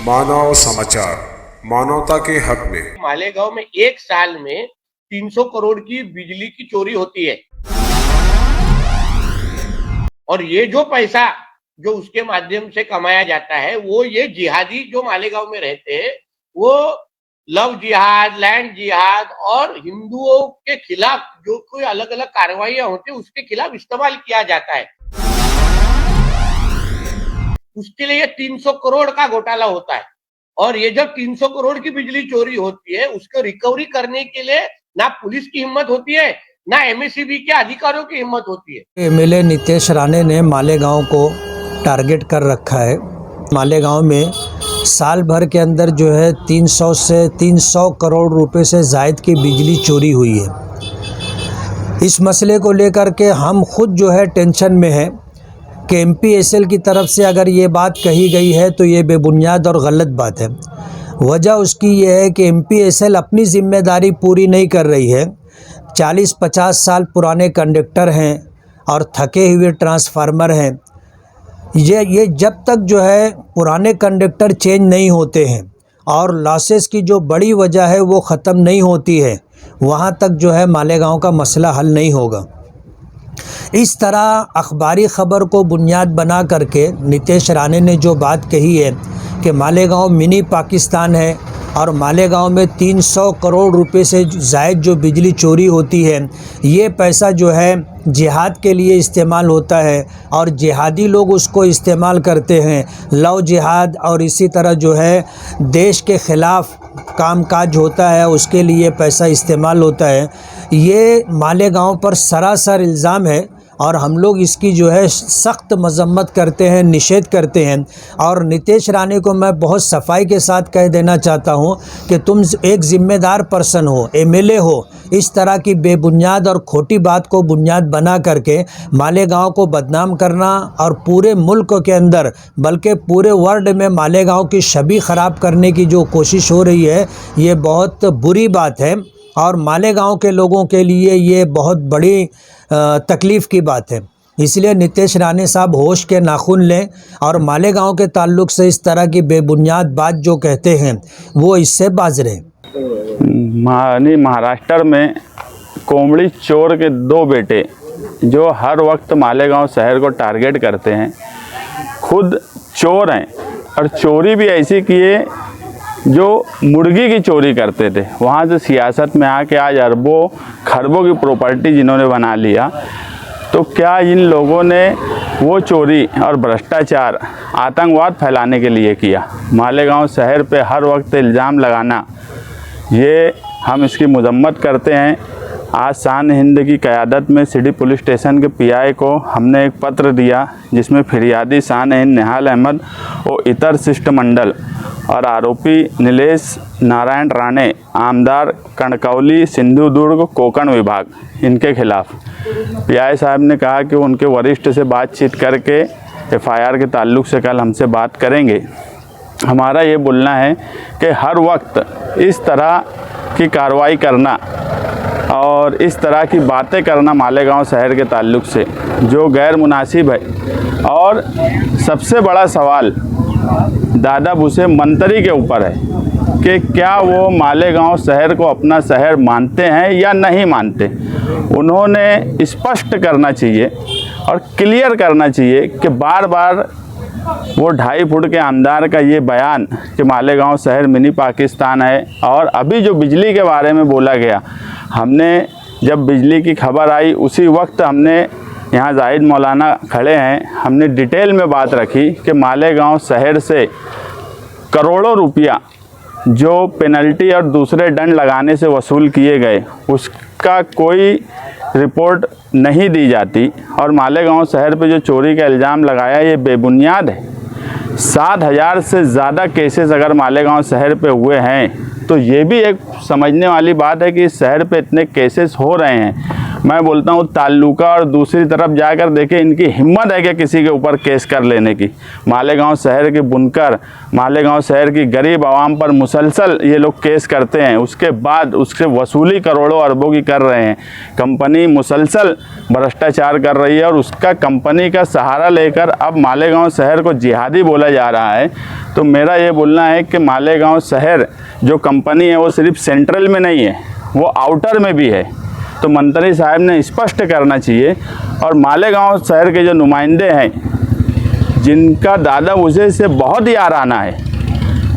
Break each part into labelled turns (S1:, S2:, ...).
S1: मानव समाचार, मानवता के हक में।
S2: मालेगांव में एक साल में 300 करोड़ की बिजली की चोरी होती है और ये जो पैसा जो उसके माध्यम से कमाया जाता है वो ये जिहादी जो मालेगांव में रहते हैं वो लव जिहाद, लैंड जिहाद और हिंदुओं के खिलाफ जो कोई अलग अलग कार्रवाइयां होती है उसके खिलाफ इस्तेमाल किया जाता है। उसके लिए 300 करोड़ का घोटाला होता है और ये जब 300 करोड़ की बिजली चोरी होती है उसको रिकवरी करने के लिए ना पुलिस की हिम्मत होती है ना एमएसईबी के अधिकारियों की हिम्मत होती है।
S3: एमएलए नितेश राणे ने मालेगांव को टारगेट कर रखा है। मालेगांव में साल भर के अंदर जो है 300 करोड़ रुपए से ज़ायद की बिजली चोरी हुई है। इस मसले को लेकर के हम खुद जो है टेंशन में है कि एमपीएसएल की तरफ से अगर ये बात कही गई है तो ये बेबुनियाद और गलत बात है। वजह उसकी ये है कि एमपीएसएल अपनी ज़िम्मेदारी पूरी नहीं कर रही है। 40-50 साल पुराने कंडक्टर हैं और थके हुए ट्रांसफार्मर हैं। ये जब तक जो है पुराने कंडक्टर चेंज नहीं होते हैं और लॉसेस की जो बड़ी वजह है वो ख़त्म नहीं होती है, वहाँ तक जो है मालेगांव का मसला हल नहीं होगा। इस तरह अखबारी ख़बर को बुनियाद बना करके नितेश राणे ने जो बात कही है कि मालेगांव मिनी पाकिस्तान है और मालेगांव में 300 करोड़ रुपए से ज़ायद जो बिजली चोरी होती है ये पैसा जो है जिहाद के लिए इस्तेमाल होता है और जिहादी लोग उसको इस्तेमाल करते हैं। लव जिहाद और इसी तरह जो है देश के ख़िलाफ़ कामकाज होता है उसके लिए पैसा इस्तेमाल होता है। ये मालेगांव पर सरासर इल्ज़ाम है और हम लोग इसकी जो है सख्त मजम्मत करते हैं, निषेध करते हैं। और नितेश राणे को मैं बहुत सफाई के साथ कह देना चाहता हूं कि तुम एक ज़िम्मेदार पर्सन हो, एमएलए हो, इस तरह की बेबुनियाद और खोटी बात को बुनियाद बना करके मालेगांव को बदनाम करना और पूरे मुल्क के अंदर बल्कि पूरे वर्ल्ड में मालेगांव की छवि ख़राब करने की जो कोशिश हो रही है ये बहुत बुरी बात है और मालेगांव के लोगों के लिए ये बहुत बड़ी तकलीफ़ की बात है। इसलिए नितेश राणे साहब होश के नाखून लें और मालेगांव के ताल्लुक़ से इस तरह की बेबुनियाद बात जो कहते हैं वो इससे बाज रहें।
S4: महाराष्ट्र में कोमड़ी चोर के 2 बेटे जो हर वक्त मालेगांव शहर को टारगेट करते हैं, खुद चोर हैं और चोरी भी ऐसी किए जो मुर्गी की चोरी करते थे। वहाँ से सियासत में आके आज अरबों खरबों की प्रॉपर्टी जिन्होंने बना लिया, तो क्या इन लोगों ने वो चोरी और भ्रष्टाचार आतंकवाद फैलाने के लिए किया? मालेगांव शहर पे हर वक्त इल्ज़ाम लगाना ये हम इसकी मजम्मत करते हैं। आज शान हिंद की क़यादत में सिटी पुलिस स्टेशन के पीआई को हमने एक पत्र दिया जिसमें फिरियादी शान हिंद निहाल अहमद और इतर शिष्टमंडल और आरोपी नीलेश नारायण राणे, आमदार कणकौली, सिंधुदुर्ग, कोंकण विभाग, इनके खिलाफ़ पीआई साहब ने कहा कि उनके वरिष्ठ से बातचीत करके एफआईआर के ताल्लुक़ से कल हमसे बात करेंगे। हमारा ये बोलना है कि हर वक्त इस तरह की कार्रवाई करना और इस तरह की बातें करना मालेगांव शहर के ताल्लुक़ से जो गैर मुनासिब है। और सबसे बड़ा सवाल दादा भूसे मंत्री के ऊपर है कि क्या वो मालेगांव शहर को अपना शहर मानते हैं या नहीं मानते। उन्होंने स्पष्ट करना चाहिए और क्लियर करना चाहिए कि बार बार वो 2.5 फुट के आमदार का ये बयान कि मालेगांव शहर मिनी पाकिस्तान है और अभी जो बिजली के बारे में बोला गया, हमने जब बिजली की खबर आई उसी वक्त हमने यहाँ जाहिद मौलाना खड़े हैं, हमने डिटेल में बात रखी कि मालेगांव शहर से करोड़ों रुपया जो पेनल्टी और दूसरे दंड लगाने से वसूल किए गए उसका कोई रिपोर्ट नहीं दी जाती और मालेगांव शहर पे जो चोरी का इल्ज़ाम लगाया ये बेबुनियाद है। 7,000 से ज़्यादा केसेस अगर मालेगांव शहर पे हुए हैं तो ये भी एक समझने वाली बात है कि इस शहर पे इतने केसेस हो रहे हैं मैं बोलता हूँ ताल्लुका और दूसरी तरफ जाकर देखें, इनकी हिम्मत है कि किसी के ऊपर केस कर लेने की। मालेगांव शहर के बुनकर, मालेगांव शहर की गरीब आवाम पर मुसलसल ये लोग केस करते हैं, उसके बाद उससे वसूली करोड़ों अरबों की कर रहे हैं। कंपनी मुसलसल भ्रष्टाचार कर रही है और उसका कंपनी का सहारा लेकर अब मालेगांव शहर को जिहादी बोला जा रहा है। तो मेरा ये बोलना है कि मालेगांव शहर जो कंपनी है वो सिर्फ सेंट्रल में नहीं है, वो आउटर में भी है। तो मंत्री साहब ने स्पष्ट करना चाहिए। और मालेगांव शहर के जो नुमाइंदे हैं, जिनका दादा भुसे से बहुत याराना है,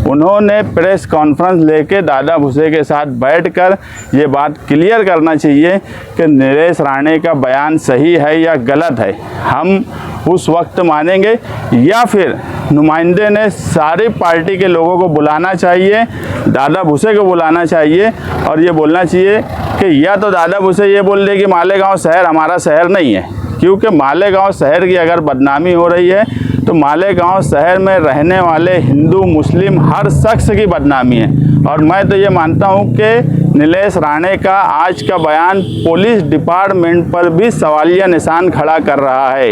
S4: उन्होंने प्रेस कॉन्फ्रेंस लेके दादा भुसे के साथ बैठकर ये बात क्लियर करना चाहिए कि नीलेश राणे का बयान सही है या गलत है। हम उस वक्त मानेंगे, या फिर नुमाइंदे ने सारी पार्टी के लोगों को बुलाना चाहिए, दादा भुसे को बुलाना चाहिए और ये बोलना चाहिए कि या तो दादा भुसे ये बोल दे कि मालेगांव शहर हमारा शहर नहीं है, क्योंकि मालेगांव शहर की अगर बदनामी हो रही है तो मालेगांव शहर में रहने वाले हिंदू मुस्लिम हर शख्स की बदनामी है। और मैं तो ये मानता हूँ कि नीलेश राणे का आज का बयान पुलिस डिपार्टमेंट पर भी सवालिया निशान खड़ा कर रहा है।